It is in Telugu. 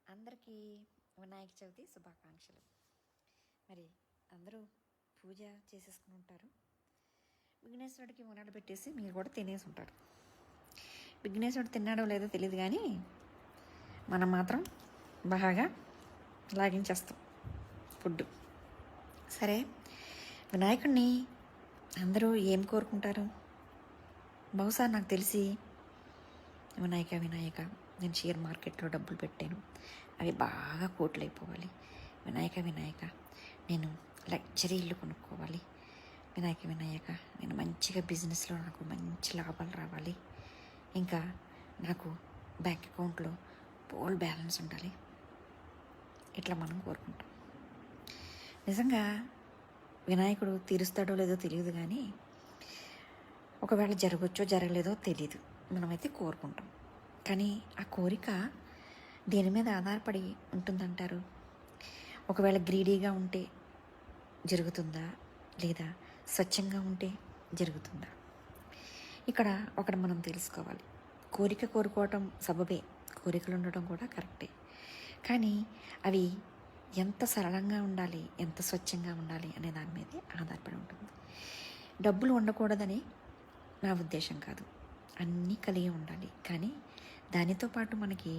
అందరికీ వినాయక చవితి శుభాకాంక్షలు. మరి అందరూ పూజ చేసేసుకుని ఉంటారు. విఘ్నేశ్వరుడికి మునాడు పెట్టేసి మీరు కూడా తినేసి ఉంటారు. విఘ్నేశ్వరుడు తిన్నాడో లేదో తెలియదు, కానీ మనం మాత్రం బాగా లాగించేస్తాం ఫుడ్. సరే, వినాయకుడిని అందరూ ఏం కోరుకుంటారు? బహుశా నాకు తెలిసి వినాయక నేను షేర్ మార్కెట్లో డబ్బులు పెట్టాను, అవి బాగా కోట్లు అయిపోవాలి. వినాయక నేను లగ్జరీ ఇల్లు కొనుక్కోవాలి. వినాయక నేను మంచిగా బిజినెస్లో నాకు మంచి లాభాలు రావాలి. ఇంకా నాకు బ్యాంక్ అకౌంట్లో పోల్ బ్యాలెన్స్ ఉండాలి. ఇట్లా మనం కోరుకుంటాం. నిజంగా వినాయకుడు తీరుస్తాడో లేదో తెలియదు, కానీ ఒకవేళ జరగచ్చో జరగలేదో తెలియదు, మనమైతే కోరుకుంటాం. కానీ ఆ కోరిక దేని మీద ఆధారపడి ఉంటుందంటారు? ఒకవేళ గ్రీడీగా ఉంటే జరుగుతుందా, లేదా స్వచ్ఛంగా ఉంటే జరుగుతుందా? ఇక్కడ ఒకటి మనం తెలుసుకోవాలి. కోరిక కోరుకోవటం సబబే, కోరికలు ఉండటం కూడా కరెక్టే. కానీ అవి ఎంత సరళంగా ఉండాలి, ఎంత స్వచ్ఛంగా ఉండాలి అనే దాని మీదే ఆధారపడి ఉంటుంది. డబ్బులు ఉండకూడదని నా ఉద్దేశం కాదు, అన్నీ కలిగి ఉండాలి. కానీ దానితో పాటు మనకి